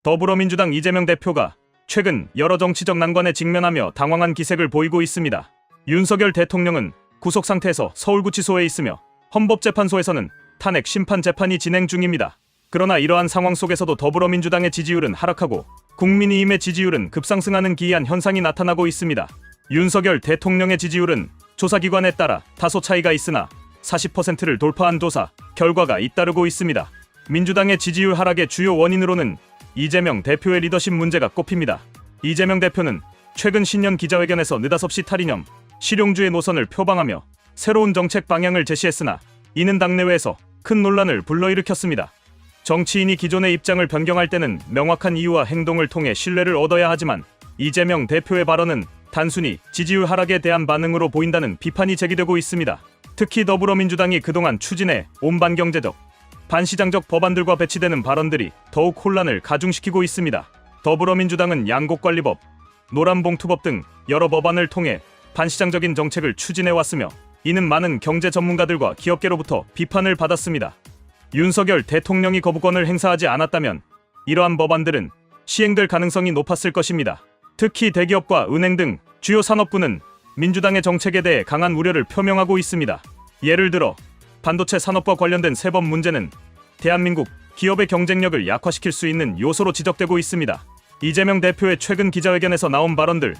더불어민주당 이재명 대표가 최근 여러 정치적 난관에 직면하며 당황한 기색을 보이고 있습니다. 윤석열 대통령은 구속 상태에서 서울구치소에 있으며 헌법재판소에서는 탄핵 심판 재판이 진행 중입니다. 그러나 이러한 상황 속에서도 더불어민주당의 지지율은 하락하고 국민의힘의 지지율은 급상승하는 기이한 현상이 나타나고 있습니다. 윤석열 대통령의 지지율은 조사기관에 따라 다소 차이가 있으나 40%를 돌파한 조사 결과가 잇따르고 있습니다. 민주당의 지지율 하락의 주요 원인으로는 이재명 대표의 리더십 문제가 꼽힙니다. 이재명 대표는 최근 신년 기자회견에서 느닷없이 탈이념, 실용주의 노선을 표방하며 새로운 정책 방향을 제시했으나 이는 당내외에서 큰 논란을 불러일으켰습니다. 정치인이 기존의 입장을 변경할 때는 명확한 이유와 행동을 통해 신뢰를 얻어야 하지만 이재명 대표의 발언은 단순히 지지율 하락에 대한 반응으로 보인다는 비판이 제기되고 있습니다. 특히 더불어민주당이 그동안 추진해 온 반경제적, 반시장적 법안들과 배치되는 발언들이 더욱 혼란을 가중시키고 있습니다. 더불어민주당은 양곡관리법, 노란봉투법 등 여러 법안을 통해 반시장적인 정책을 추진해왔으며 이는 많은 경제 전문가들과 기업계로부터 비판을 받았습니다. 윤석열 대통령이 거부권을 행사하지 않았다면 이러한 법안들은 시행될 가능성이 높았을 것입니다. 특히 대기업과 은행 등 주요 산업군은 민주당의 정책에 대해 강한 우려를 표명하고 있습니다. 예를 들어 반도체 산업과 관련된 세법 문제는 대한민국 기업의 경쟁력을 약화시킬 수 있는 요소로 지적되고 있습니다. 이재명 대표의 최근 기자회견에서 나온 발언들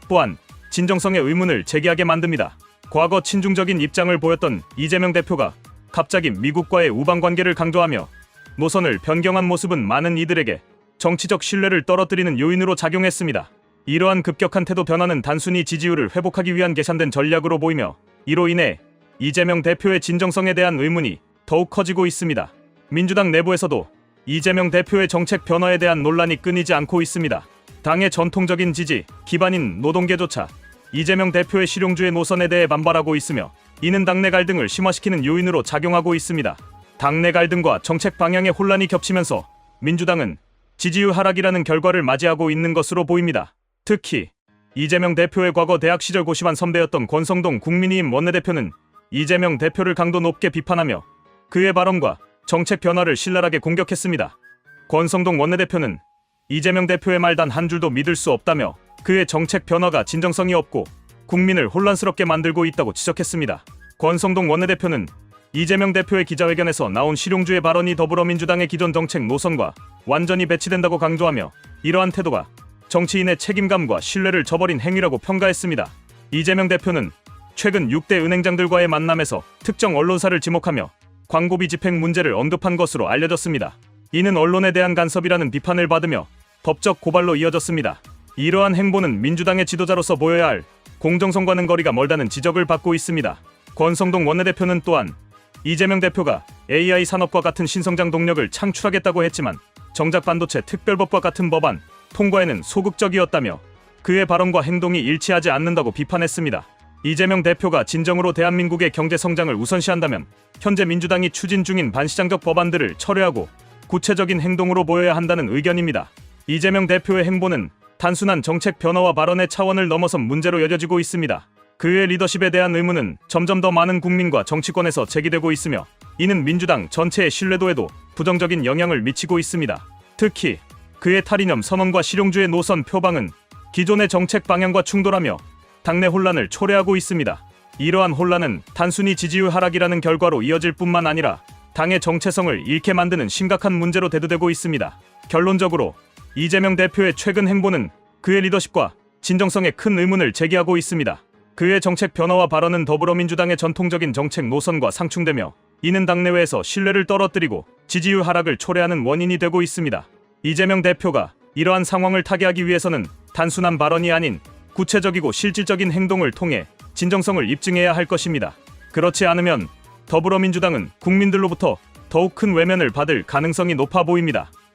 또한 진정성의 의문을 제기하게 만듭니다. 과거 친중적인 입장을 보였던 이재명 대표가 갑자기 미국과의 우방관계를 강조하며 노선을 변경한 모습은 많은 이들에게 정치적 신뢰를 떨어뜨리는 요인으로 작용했습니다. 이러한 급격한 태도 변화는 단순히 지지율을 회복하기 위한 계산된 전략으로 보이며 이로 인해 이재명 대표의 진정성에 대한 의문이 더욱 커지고 있습니다. 민주당 내부에서도 이재명 대표의 정책 변화에 대한 논란이 끊이지 않고 있습니다. 당의 전통적인 지지 기반인 노동계조차 이재명 대표의 실용주의 노선에 대해 반발하고 있으며 이는 당내 갈등을 심화시키는 요인으로 작용하고 있습니다. 당내 갈등과 정책 방향의 혼란이 겹치면서 민주당은 지지율 하락이라는 결과를 맞이하고 있는 것으로 보입니다. 특히 이재명 대표의 과거 대학 시절 고시반 선배였던 권성동 국민의힘 원내대표는 이재명 대표를 강도 높게 비판하며 그의 발언과 정책 변화를 신랄하게 공격했습니다. 권성동 원내대표는 이재명 대표의 말 단 한 줄도 믿을 수 없다며 그의 정책 변화가 진정성이 없고 국민을 혼란스럽게 만들고 있다고 지적했습니다. 권성동 원내대표는 이재명 대표의 기자회견에서 나온 실용주의 발언이 더불어민주당의 기존 정책 노선과 완전히 배치된다고 강조하며 이러한 태도가 정치인의 책임감과 신뢰를 저버린 행위라고 평가했습니다. 이재명 대표는 최근 6대 은행장들과의 만남에서 특정 언론사를 지목하며 광고비 집행 문제를 언급한 것으로 알려졌습니다. 이는 언론에 대한 간섭이라는 비판을 받으며 법적 고발로 이어졌습니다. 이러한 행보는 민주당의 지도자로서 보여야 할 공정성과는 거리가 멀다는 지적을 받고 있습니다. 권성동 원내대표는 또한 이재명 대표가 AI 산업과 같은 신성장 동력을 창출하겠다고 했지만 정작 반도체 특별법과 같은 법안 통과에는 소극적이었다며 그의 발언과 행동이 일치하지 않는다고 비판했습니다. 이재명 대표가 진정으로 대한민국의 경제 성장을 우선시한다면 현재 민주당이 추진 중인 반시장적 법안들을 철회하고 구체적인 행동으로 보여야 한다는 의견입니다. 이재명 대표의 행보는 단순한 정책 변화와 발언의 차원을 넘어선 문제로 여겨지고 있습니다. 그의 리더십에 대한 의문은 점점 더 많은 국민과 정치권에서 제기되고 있으며 이는 민주당 전체의 신뢰도에도 부정적인 영향을 미치고 있습니다. 특히 그의 탈이념 선언과 실용주의 노선 표방은 기존의 정책 방향과 충돌하며 당내 혼란을 초래하고 있습니다. 이러한 혼란은 단순히 지지율 하락이라는 결과로 이어질 뿐만 아니라 당의 정체성을 잃게 만드는 심각한 문제로 대두되고 있습니다. 결론적으로 이재명 대표의 최근 행보는 그의 리더십과 진정성에 큰 의문을 제기하고 있습니다. 그의 정책 변화와 발언은 더불어민주당의 전통적인 정책 노선과 상충되며 이는 당내외에서 신뢰를 떨어뜨리고 지지율 하락을 초래하는 원인이 되고 있습니다. 이재명 대표가 이러한 상황을 타개하기 위해서는 단순한 발언이 아닌 구체적이고 실질적인 행동을 통해 진정성을 입증해야 할 것입니다. 그렇지 않으면 더불어민주당은 국민들로부터 더욱 큰 외면을 받을 가능성이 높아 보입니다.